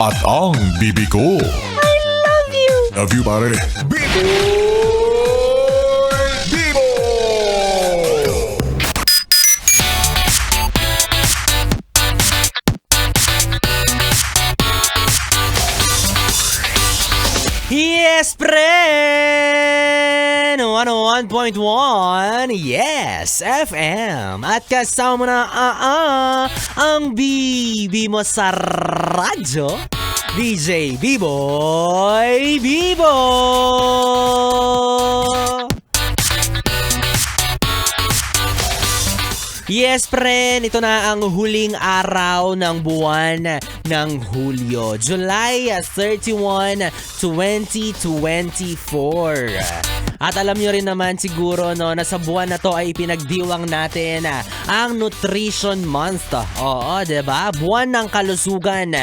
At ang bibi ko. I love you! Love you, pare. Bibo! Bibo! Yes, pre! 101.1 Yes, FM. At kasama na ang bibi mo sa radyo, DJ B-Boy Bibo! Yes, friend, ito na ang huling araw ng buwan ng Hulyo, July 31, 2024. At alam nyo rin naman siguro no, na sa buwan na to ay pinagdiwang natin ang Nutrition Month. Oo, diba? Buwan ng kalusugan.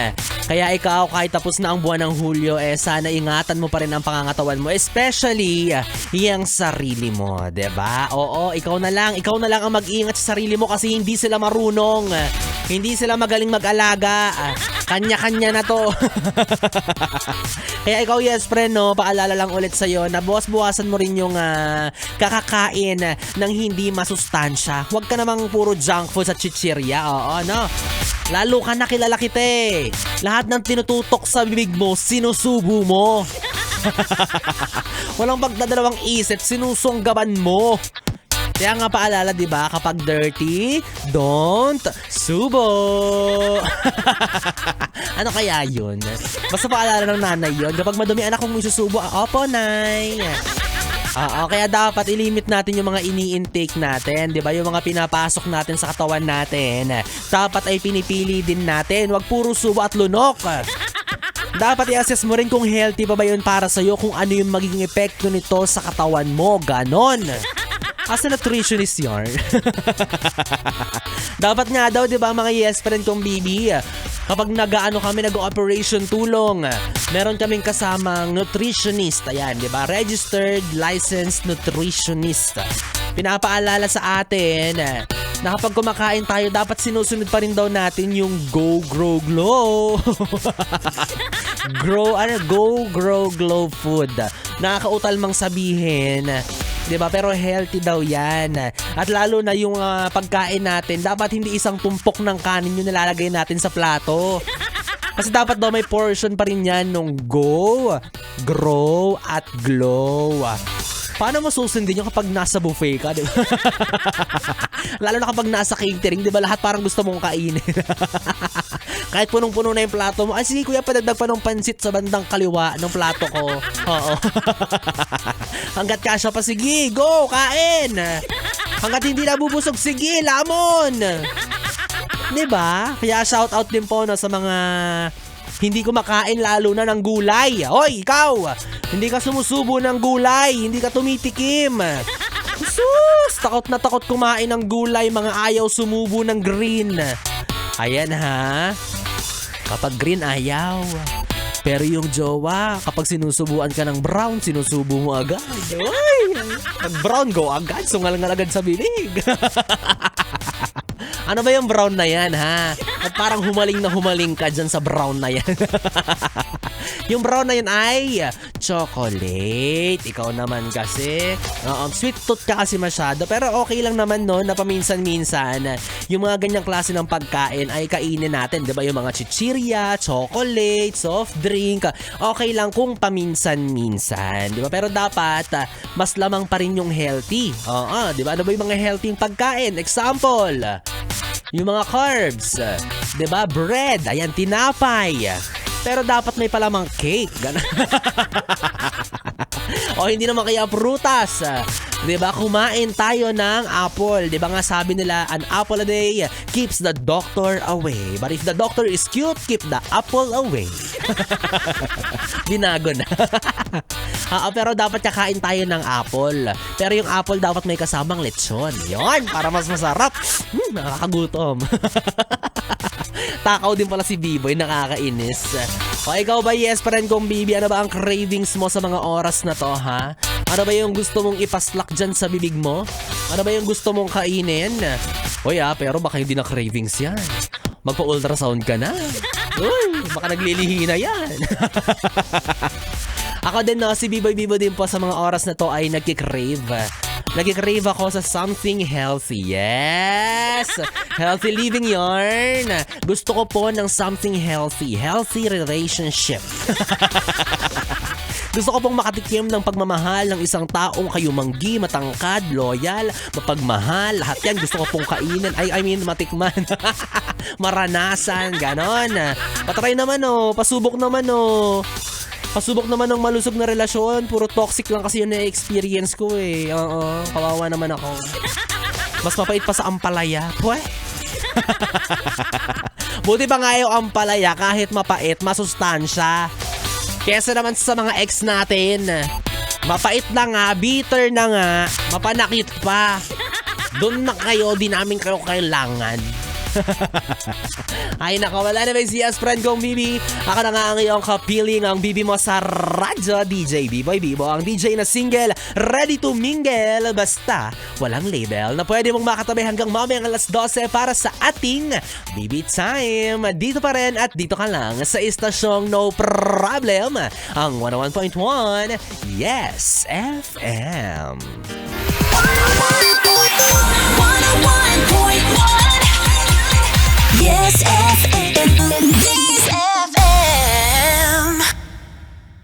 Kaya ikaw, kahit tapos na ang buwan ng Hulyo, sana ingatan mo pa rin ang pangangatawan mo, especially yung sarili mo, 'di ba? Oo, ikaw na lang ang mag-iingat sa sarili mo kasi hindi sila marunong. Hindi sila magaling mag-alaga. Kanya-kanya na 'to. Kaya ikaw, yes friend, no, paalala lang ulit sa'yo na buwasan mo rin yung kakakain ng hindi masustansya. Huwag ka namang puro junk food sa chichirya, oo, no? Lalo ka na kilala kita eh. Lahat ng tinututok sa bibig mo, sinusubo mo. Walang pagdadalawang isip, sinusunggaban mo. Kaya nga paalala, di ba, kapag dirty, don't subo. Ano kaya yun? Basta paalala ng nanay yun. Kapag madumi anak kong isusubo, opo, nay. Oo, kaya dapat ilimit natin yung mga ini-intake natin, 'di ba? Yung mga pinapasok natin sa katawan natin. Dapat ay pinipili din natin, wag puro subo at lunok. Dapat i-assess mo rin kung healthy pa ba yun para sa'yo, kung ano yung magiging epekto nito sa katawan mo, ganon. As a nutritionist yarn. Dapat nga daw, 'di ba, mga yes friend kong bibi, kapag nag-operation tulong, meron kaming kasamang nutritionist, ayan, 'di ba? Registered licensed nutritionist. Pinapaalala sa atin na kapag kumakain tayo, dapat sinusunod pa rin daw natin yung Go Grow Glow. Go Grow Glow food. Nakakautal mang sabihin, 'di ba? Pero healthy daw 'yan. At lalo na yung pagkain natin, dapat hindi isang tumpok ng kanin yung nilalagay natin sa plato. Kasi dapat daw may portion pa rin 'yan nung Go, Grow at Glow. Paano mo susundin yung kapag nasa buffet ka, di ba? Lalo na kapag nasa catering, di ba, lahat parang gusto mong kainin. Kahit punong-puno na yung plato mo, ay sige kuya, padagdag pa ng pansit sa bandang kaliwa ng plato ko. Oo. Hanggat kasya pa, sige, go, kain. Hanggat hindi nabubusog, sige, lamon. Di ba? Kaya shout out din po, no, sa mga hindi kumakain lalo na ng gulay. Hoy, ikaw! Hindi ka sumusubo ng gulay, hindi ka tumitikim. Sus! Takot na takot kumain ng gulay, mga ayaw sumubo ng green. Ayan ha. Kapag green, ayaw. Pero yung jowa, kapag sinusubuan ka ng brown, sinusubo mo agad. Ay! Pag brown, go agad. Sungal-ngal agad sa bibig. Ano ba yung brown na yan, ha? At parang humaling ka dyan sa brown na yan. Yung brown na yan ay chocolate. Ikaw naman kasi, sweet tooth ka kasi masyado. Pero okay lang naman, no, na paminsan-minsan yung mga ganyang klase ng pagkain ay kainin natin. Diba? Yung mga chichirya, chocolate, soft drink. Okay lang kung paminsan-minsan. Diba? Pero dapat, mas lamang pa rin yung healthy. Diba? Ano ba yung mga healthy pagkain? Example, yung mga carbs, 'di ba? Bread, ayan, tinapay. Pero dapat may palamang cake. O hindi naman kaya prutas. 'Di ba? Kumain tayo ng apple. 'Di ba nga sabi nila, an apple a day keeps the doctor away. But if the doctor is cute, keep the apple away. Binago na. Pero dapat kakain tayo ng apple. Pero yung apple dapat may kasamang lechon. Yon, para mas masarap. Nakakagutom. Takaw din pala si B-Boy, nakakainis. O ikaw ba, yes friend kong bibi, ano ba ang cravings mo sa mga oras na to, ha? Ano ba yung gusto mong ipaslak dyan sa bibig mo? Ano ba yung gusto mong kainin? Pero baka hindi na cravings yan. magpa-ultrasound ka na. Uy, baka naglilihi na yan. Ako din no, si Biboy Bibo din po sa mga oras na to ay nagkikrave. Nagkikrave ako sa something healthy. Yes! Healthy living yarn. Gusto ko po ng something healthy. Healthy relationship. Gusto ko pong makatikim ng pagmamahal ng isang taong kayumanggi, matangkad, loyal, mapagmahal. Lahat yan gusto ko pong kainin. I mean, matikman. Maranasan, ganon. Patry naman pasubok naman Pasubok naman ng malusog na relasyon. Puro toxic lang kasi yun na-experience ko eh. Oo, kawawa naman ako. Mas mapait pa sa ampalaya. Pweh. Buti pa nga yung ampalaya kahit mapait, masustansya. Kesa naman sa mga ex natin. Mapait na nga, bitter na nga, mapanakit pa. Doon na kayo, di namin kayo kailangan. Ay nako, wala na ba si friend kong Bibi. Ako na nga ang iyong kapiling, ang Bibi mo sa radyo, DJ Biboy Bibo, ang DJ na single, ready to mingle, basta walang label, na pwede mong makatabi hanggang mamayang alas 12 para sa ating Bibi Time. Dito pa rin at dito ka lang sa istasyong No Problem, ang 101.1 Yes FM.